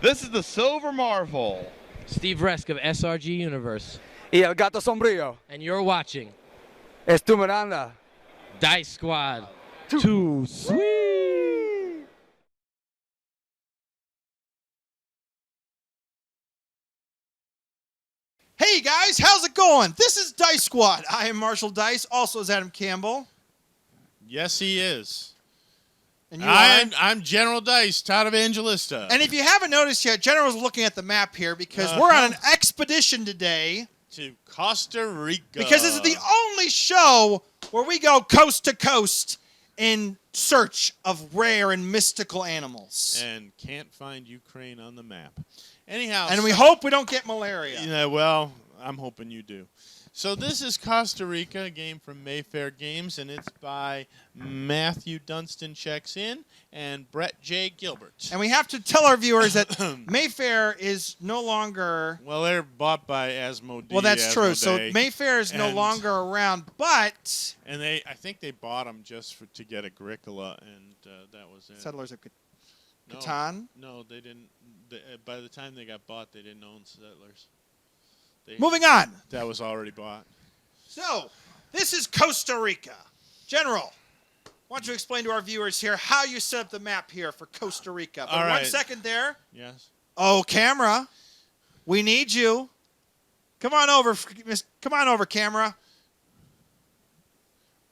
This is the Silver Marvel. Steve Resk of SRG Universe. Y el gato sombrío. And you're watching Es tu Miranda. Dice Squad. Too sweet. Hey guys, how's it going? This is Dice Squad. I am Marshall Dice, also as Adam Campbell. Yes, he is. And you I'm General Dice, Todd Evangelista. And if you haven't noticed yet, General's looking at the map here because we're on an expedition today. To Costa Rica. Because this is the only show where we go coast to coast in search of rare and mystical animals. And can't find Ukraine on the map. Anyhow. And we hope we don't get malaria. Yeah, well, I'm hoping you do. So this is Costa Rica, a game from Mayfair Games, and it's by Matthew Dunstan checks in and Brett J. Gilbert. And we have to tell our viewers that Mayfair is no longer... Well, they're bought by Asmodee. Well, that's true. So Mayfair is no longer around, but... And I think they bought them just to get Agricola, and that was it. Settlers of Catan? No, they didn't. By the time they got bought, they didn't own Settlers. Moving on. That was already bought. So, this is Costa Rica. General, why don't you explain to our viewers here how you set up the map here for Costa Rica? But all right. 1 second there. Yes. Oh, camera. We need you. Come on over. Come on over, camera.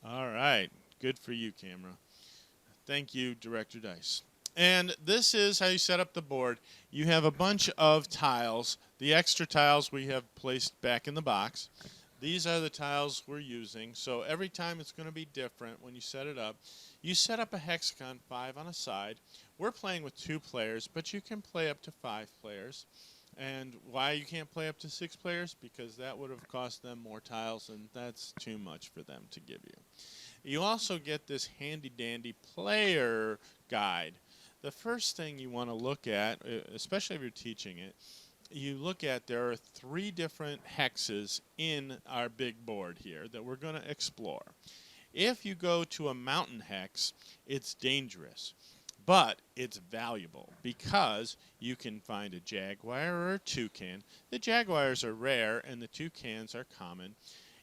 All right. Good for you, camera. Thank you, Director Dice. And this is how you set up the board. You have a bunch of tiles. The extra tiles we have placed back in the box. These are the tiles we're using. So every time it's going to be different when you set it up. You set up a hexagon 5 on a side. We're playing with 2 players, but you can play up to 5 players. And why you can't play up to 6 players? Because that would have cost them more tiles, and that's too much for them to give you. You also get this handy-dandy player guide. The first thing you want to look at, especially if you're teaching it, you look at there are 3 different hexes in our big board here that we're going to explore. If you go to a mountain hex, it's dangerous, but it's valuable because you can find a jaguar or a toucan. The jaguars are rare and the toucans are common.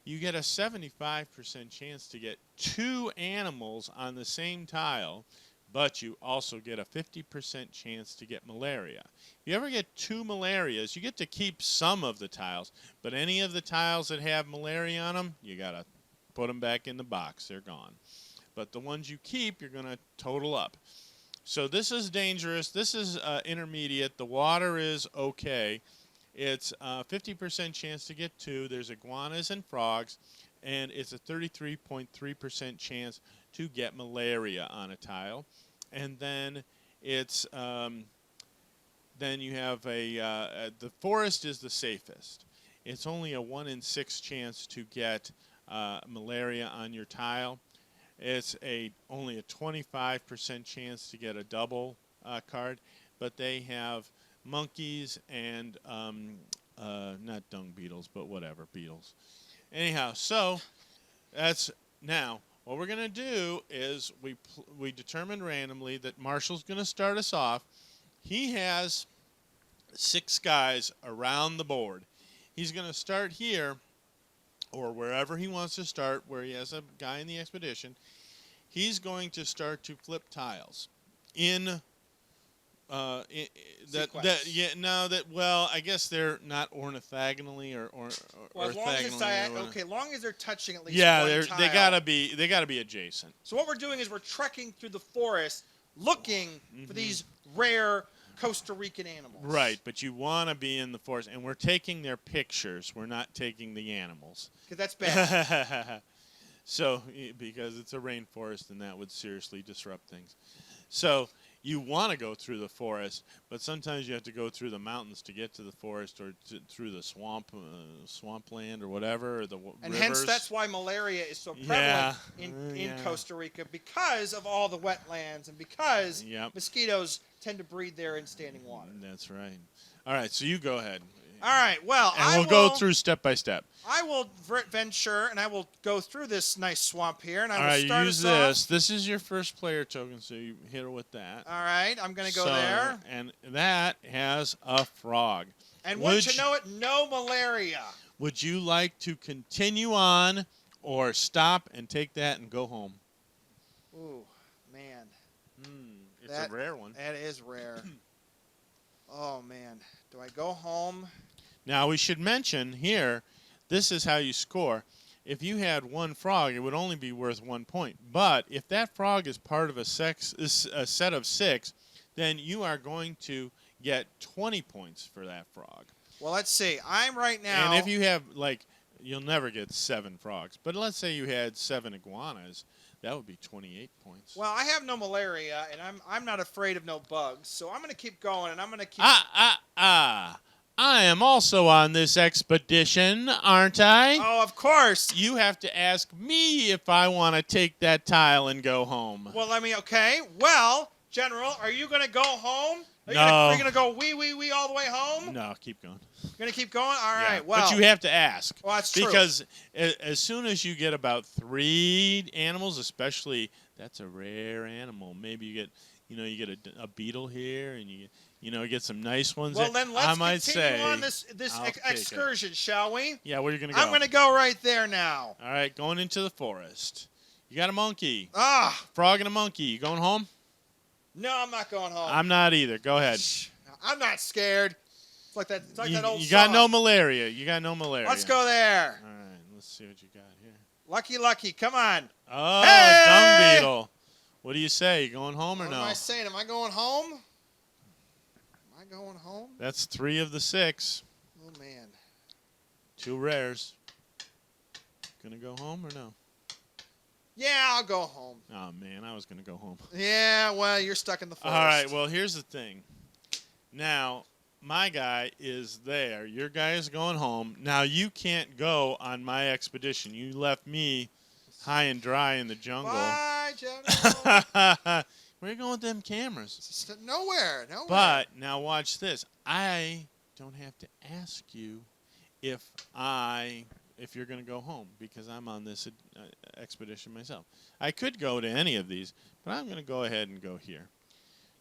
You get a 75% chance to get 2 animals on the same tile, but you also get a 50% chance to get malaria. If you ever get 2 malarias, you get to keep some of the tiles, but any of the tiles that have malaria on them, you got to put them back in the box. They're gone. But the ones you keep, you're going to total up. So this is dangerous. This is intermediate. The water is okay. It's a 50% chance to get 2. There's iguanas and frogs, and it's a 33.3% chance to get malaria on a tile. And then it's then you have the forest is the safest. It's only a 1 in 6 chance to get malaria on your tile. It's only a 25% chance to get a double card, but they have monkeys and not dung beetles, but whatever beetles. Anyhow, so that's now. What we're going to do is we determined randomly that Marshall's going to start us off. He has 6 guys around the board. He's going to start here or wherever he wants to start, where he has a guy in the expedition. He's going to start to flip tiles in well, I guess they're not orthogonally or well, as long as it's long as they're touching at least one tile. they gotta be adjacent. So what we're doing is we're trekking through the forest looking for these rare Costa Rican animals. Right, but you want to be in the forest, and we're taking their pictures. We're not taking the animals. Because that's bad. So, because it's a rainforest, and that would seriously disrupt things. So you want to go through the forest, but sometimes you have to go through the mountains to get to the forest, or through the swampland or whatever, or the and rivers. Hence that's why malaria is so prevalent in Costa Rica, because of all the wetlands and because mosquitoes tend to breed there in standing water. That's right. All right, so you go ahead. All right. Well, And we'll go through step by step. I will venture, and I will go through this nice swamp here, and I All will right, start use us this. off. This is your first player token, so you hit her with that. All right, I'm going to go there. And that has a frog. And wouldn't you know it, no malaria. Would you like to continue on or stop and take that and go home? Ooh, man. It's a rare one. That is rare. Oh, man. Do I go home? Now, we should mention here, this is how you score. If you had one frog, it would only be worth 1 point. But if that frog is part of a set of 6, then you are going to get 20 points for that frog. Well, let's see. I'm right now. And if you have, like, you'll never get 7 frogs. But let's say you had 7 iguanas. That would be 28 points. Well, I have no malaria, and I'm not afraid of no bugs. So I'm going to keep going, and I'm going to keep. I am also on this expedition, aren't I? Oh, of course. You have to ask me if I want to take that tile and go home. Well, okay. Well, General, are you going to go home? No. Are you going to go wee all the way home? No, keep going. You're going to keep going? All Yeah, right. Well, but you have to ask. Well, that's true. Because as soon as you get about 3 animals, especially, that's a rare animal. Maybe you get a beetle here, and you get some nice ones. Well, then let's continue on this I'll take excursion, shall we? Yeah, where are you going to go? I'm going to go right there now. All right, going into the forest. You got a monkey. Frog and a monkey. You going home? No, I'm not going home. I'm not either. Go ahead. I'm not scared. It's like that. It's like that old. You got song. no malaria. You got no malaria. Let's go there. All right, let's see what you got here. Lucky, come on. Oh, Hey! dung beetle. What do you say? You going home or What no? am I saying? Am I going home? Am I going home? That's 3 of the 6. Oh man. 2 rares. Gonna go home or no? Yeah, I'll go home. Oh man, I was gonna go home. Yeah, well, you're stuck in the forest. All right. Well, here's the thing. Now, my guy is there. Your guy is going home. Now, you can't go on my expedition. You left me high and dry in the jungle. Bye, General. Where are you going with them cameras? Nowhere. But now watch this. I don't have to ask you if you're going to go home because I'm on this expedition myself. I could go to any of these, but I'm going to go ahead and go here.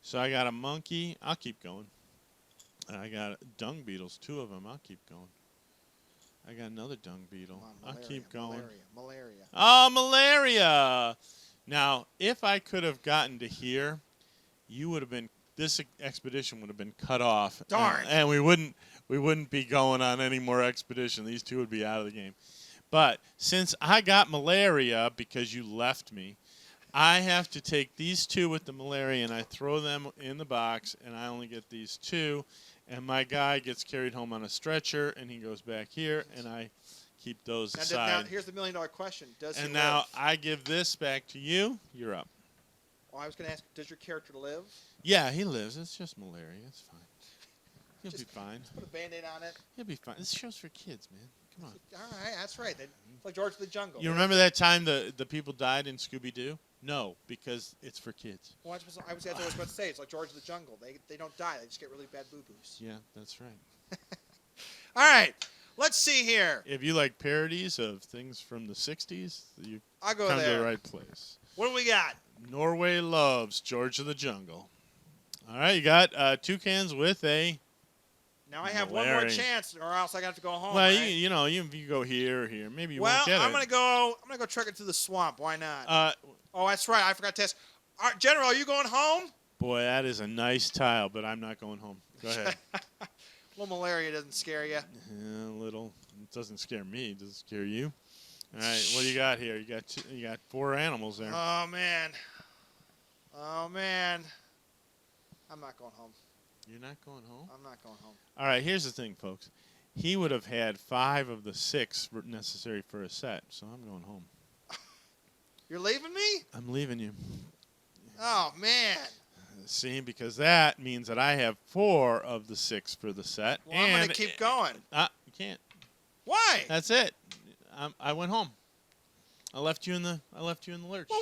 So I got a monkey. I'll keep going. I got dung beetles, 2 of them. I'll keep going. I got another dung beetle. I'll keep going. Malaria. Oh, malaria! Now, if I could have gotten to here, this expedition would have been cut off. Darn. And we wouldn't be going on any more expedition. These 2 would be out of the game. But since I got malaria because you left me, I have to take these 2 with the malaria and I throw them in the box, and I only get these 2. And my guy gets carried home on a stretcher, and he goes back here, and I keep those aside. Now, here's the $1 million question. Does he And now live? I give this back to you. You're up. Oh, I was going to ask, does your character live? Yeah, he lives. It's just malaria. It's fine. He'll be fine. Put a Band-Aid on it. He'll be fine. This show's for kids, man. Come on. All right, that's right. It's like George of the Jungle. You remember that time the people died in Scooby-Doo? No, because it's for kids. Well, that's what I was about to say. It's like George of the Jungle. They don't die. They just get really bad boo-boos. Yeah, that's right. All right. Let's see here. If you like parodies of things from the 60s, you I'll go come to there. the right place. What do we got? Norway loves George of the Jungle. All right, you got toucans with a... Now I have one more Malaria. chance, or else I got to go home. Well, right? you go here or here. Maybe you well, won't get I'm it. gonna go trek it to the swamp. Why not? Oh, that's right. I forgot to ask. General, are you going home? Boy, that is a nice tile, but I'm not going home. Go ahead. Little malaria doesn't scare you. Yeah, a little. It doesn't scare me. Does it scare you? All right, what do you got here? You got 4 animals there. Oh man. I'm not going home. You're not going home? I'm not going home. All right, here's the thing, folks. He would have had 5 of the 6 necessary for a set, so I'm going home. You're leaving me? I'm leaving you. Oh man. See, because that means that I have 4 of the 6 for the set. Well, I'm gonna keep going. You can't. Why? That's it. I went home. I left you in the lurch. Well,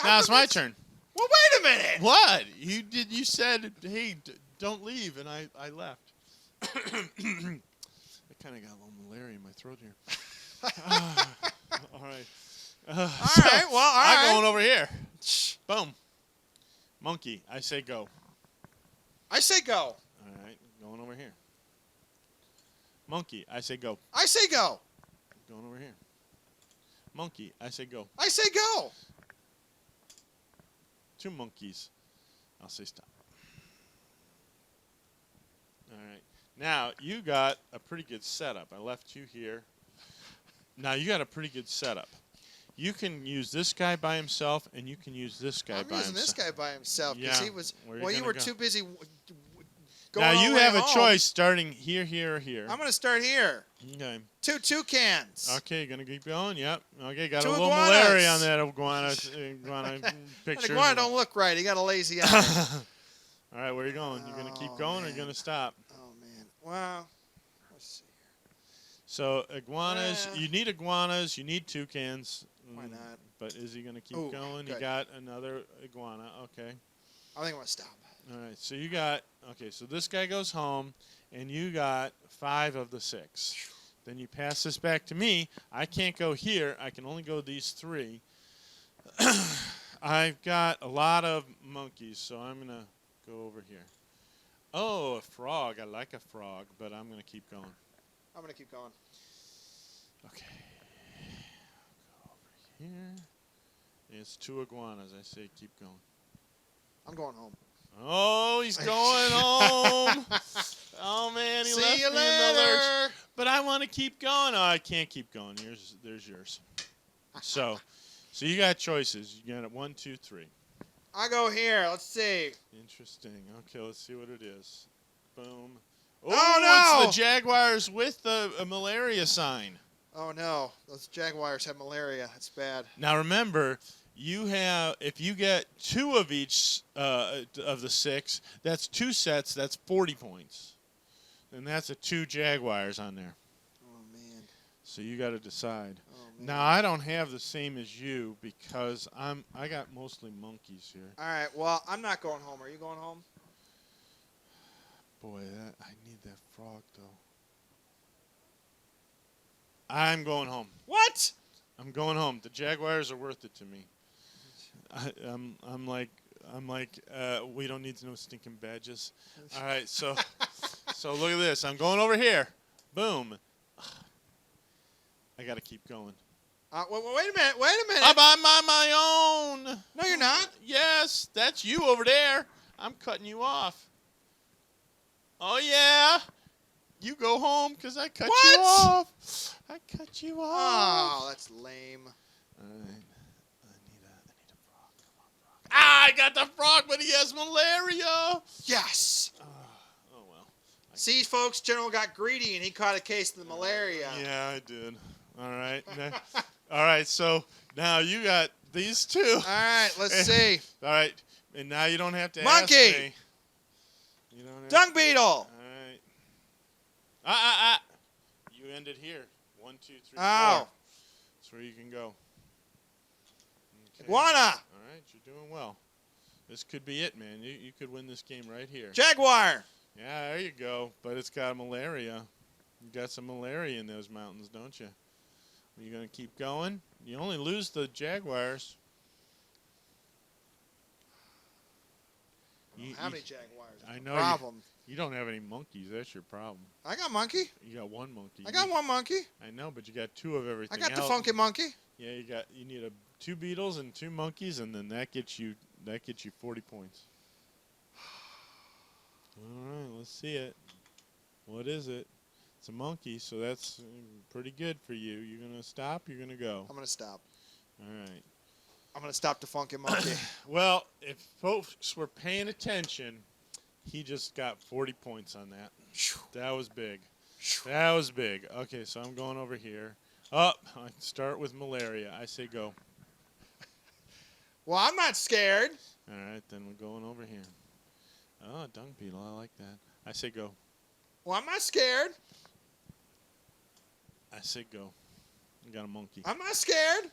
Now it's my turn. Well, wait a minute. What? You said, hey, don't leave, and I left. I kind of got a little malaria in my throat here. All right. All right. Well, all right. I'm going over here. Boom. Monkey. I say go. I say go. All right. Going over here. Monkey. I say go. I say go. Going over here. Monkey. I say go. I say go. 2 monkeys. I'll say stop. All right. Now, you got a pretty good setup. I left you here. Now, you got a pretty good setup. You can use this guy by himself, and you can use this guy by himself. I'm using this guy by himself because Yeah. he was. Where you Well, you gonna were go? too busy going Now, all you the way have a home. choice starting here, here, or here. I'm going to start here. Okay. 2 toucans. Okay, going to keep going? Yep. Okay, got 2 a little iguanas. malaria on that iguana That picture. iguana don't look right. He got a lazy eye. All right, where are you going? You going to keep going or you man. going to stop? Oh man. Wow. Let's see here. So iguanas, Well. you need iguanas, you need toucans. Why not? But is he going to keep Ooh, going? You good. got another iguana. Okay. I think I'm going to stop. All right. So you got, okay, so this guy goes home, and you got 5 of the 6. Then you pass this back to me. I can't go here. I can only go these 3. I've got a lot of monkeys, so I'm going to go over here. Oh, a frog. I like a frog, but I'm going to keep going. I'm going to keep going. Okay. Go over here. It's 2 iguanas. I say keep going. I'm going home. Oh, he's going home. Oh, man, he left See you me in the lurch. later. But I want to keep going. Oh, I can't keep going. There's yours. So you got choices. You got it 1, 2, 3. I go here. Let's see. Interesting. Okay, let's see what it is. Boom. Oh, It's no. the Jaguars with the malaria sign. Oh no, those jaguars have malaria. That's bad. Now remember, you have if you get 2 of each of the 6, that's 2 sets. That's 40 points, and that's a 2 Jaguars on there. Oh man. So you got to decide. Oh man. Now I don't have the same as you because I got mostly monkeys here. All right. Well, I'm not going home. Are you going home? Boy, I need that frog though. I'm going home. What? I'm going home. The Jaguars are worth it to me. I'm like we don't need no stinking badges. All right, so look at this. I'm going over here. Boom. I got to keep going. Wait a minute. Wait a minute. I'm on my own. No, you're not. Yes, that's you over there. I'm cutting you off. Oh yeah. You go home because I cut you What? off. I cut you Oh, off. that's lame. All right. I need a frog. Come on, frog. Ah, I got the frog, but he has malaria. Yes. Oh well. See, folks, General got greedy and he caught a case of the malaria. Yeah, I did. All right. All right. So now you got these 2. All right. Let's see. All right. And now you don't have to Monkey. ask me. You don't have Dung beetle. All right. You ended here. 1, 2, 3, 4. Oh. That's where you can go. Okay. Iguana. All right, you're doing well. This could be it, man. You could win this game right here. Jaguar. Yeah, there you go. But it's got malaria. You got some malaria in those mountains, don't you? Are you going to keep going? You only lose the Jaguars. How many jaguars? I know Problem. you don't have any monkeys. That's your problem. I got monkey. You got 1 monkey. I got 1 monkey. I know, but you got 2 of everything. I got the else. funky monkey. Yeah, you need 2 beetles and 2 monkeys, and then that gets you 40 points. All right, let's see it. What is it? It's a monkey, so that's pretty good for you. You're gonna stop. You're gonna go. I'm gonna stop. All right. I'm gonna stop the funky monkey. Well, if folks were paying attention, he just got 40 points on that. That was big. That was big. Okay, so I'm going over here. I start with malaria. I say go. Well, I'm not scared. All right, then we're going over here. Oh, dung beetle. I like that. I say go. Well, I'm not scared. I say go. I got a monkey. I'm not scared.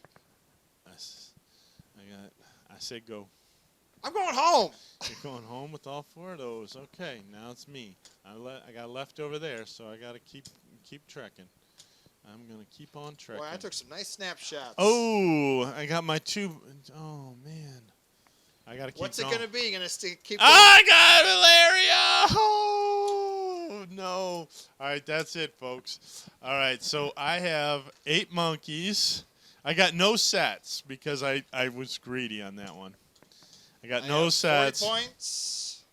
I say go. I'm going home. You're going home with all 4 of those. Okay, now it's me. I got left over there, so I got to keep trekking. I'm going to keep on trekking. Boy, I took some nice snapshots. Oh, I got my two. Oh, man. I got to keep What's going. it going to be? You going to keep Oh, I got malaria! Oh, no. All right, that's it, folks. All right, so I have 8 monkeys. I got no sets because I was greedy on that one. I got no have sets. 40 points.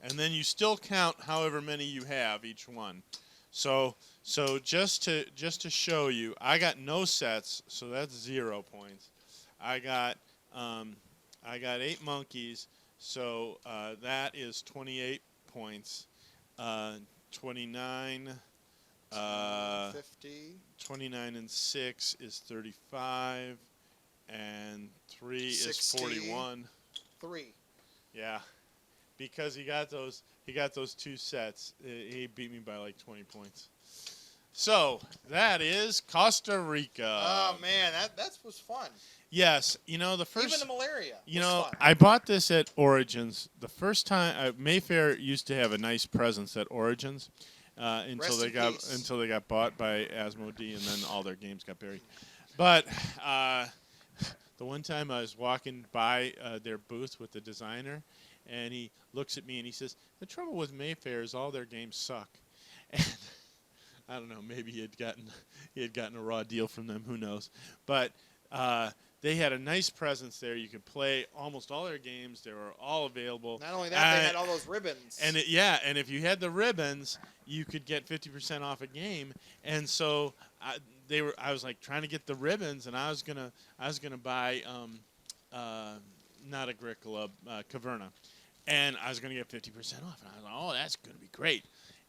And then you still count however many you have each one. So just to show you, I got no sets, so that's 0 points. I got 8 monkeys, so that is 28 points. 29. 50. 29 and 6 is 35, and 3 is 60. 41. 3. Yeah, because he got those 2 sets. He beat me by like 20 points. So that is Costa Rica. Oh man, that was fun. Yes, the first. Even the malaria. Was fun. I bought this at Origins. The first time Mayfair used to have a nice presence at Origins until they got bought by Asmodee, and then all their games got buried. But the one time I was walking by their booth with the designer, and he looks at me and he says, "The trouble with Mayfair is all their games suck." And I don't know, maybe he had gotten a raw deal from them, who knows. But they had a nice presence there. You could play almost all their games. They were all available. Not only that, they had all those ribbons. And and if you had the ribbons, you could get 50% off a game. And so I was like trying to get the ribbons, and I was gonna buy not Agricola, Caverna, and I was gonna get 50% off. And I was like, oh, that's gonna be great.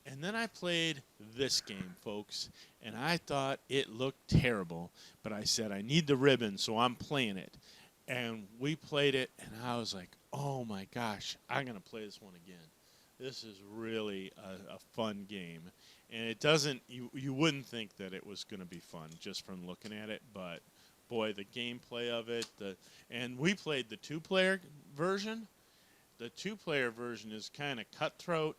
And then I played this game, folks, and I thought it looked terrible. But I said, I need the ribbon, so I'm playing it. And we played it, and I was like, oh, my gosh, I'm going to play this one again. This is really a fun game. And it doesn't – you wouldn't think that it was going to be fun just from looking at it. But, boy, the gameplay of it. And we played the 2-player version. The 2-player version is kind of cutthroat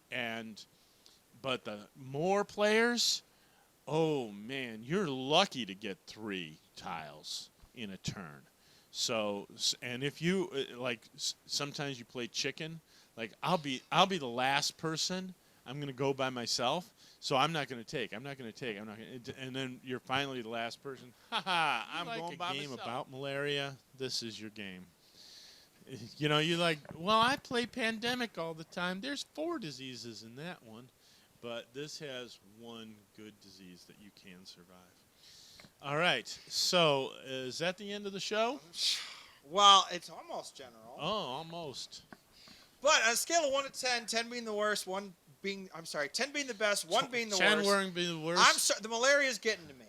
but the more players, oh, man, you're lucky to get 3 tiles in a turn. So, and if you, sometimes you play chicken. Like, I'll be the last person. I'm going to go by myself. So I'm not going to take. I'm not going to take. And then you're finally the last person. I'm going by myself. A game about malaria. This is your game. You're like, well, I play Pandemic all the time. There's 4 diseases in that one. But this has 1 good disease that you can survive. All right. So is that the end of the show? Well, it's almost general. Oh, almost. But on a scale of 1 to 10, 10 being the worst, 10 being the best, 1 being the worst. 10 being the worst. I'm sorry, the malaria is getting to me.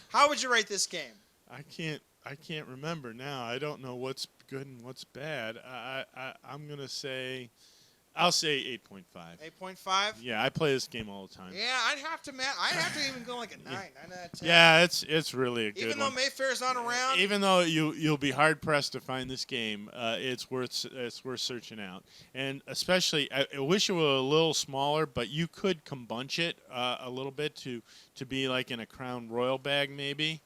How would you rate this game? I can't remember now. I don't know what's good and what's bad. I'm gonna say. I'll say 8.5. 8.5? Yeah, I play this game all the time. Yeah, I'd have to even go like a 9 out of 10. Yeah, it's really a good Even one. though Mayfair's not around? Even though you'll be hard pressed to find this game, it's worth searching out. And especially, I wish it were a little smaller, but you could bunch it a little bit to be like in a Crown Royal bag maybe,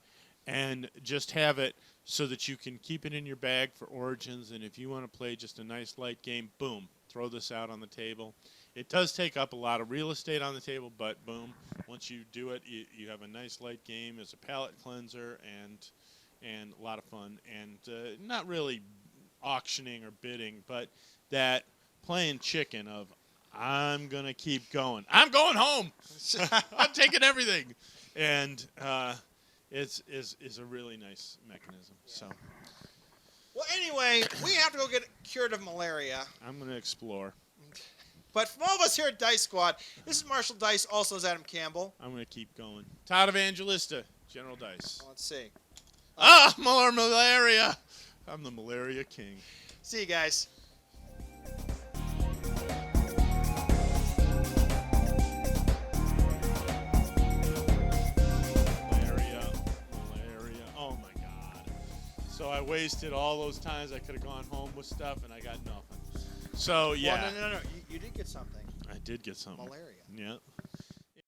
and just have it so that you can keep it in your bag for Origins. And if you want to play just a nice light game, boom. Throw this out on the table. It does take up a lot of real estate on the table, but boom, once you do it, you have a nice light game as a palate cleanser and a lot of fun. And not really auctioning or bidding, but that playing chicken of I'm going to keep going. I'm going home. I'm taking everything. And it's a really nice mechanism. So. Well, anyway, we have to go get cured of malaria. I'm going to explore. But from all of us here at Dice Squad, this is Marshall Dice, also is Adam Campbell. I'm going to keep going. Todd Evangelista, General Dice. Let's see. More malaria. I'm the malaria king. See you guys. So I wasted all those times I could have gone home with stuff, and I got nothing. So, yeah. Well, no. You did get something. I did get something. Malaria. Yeah.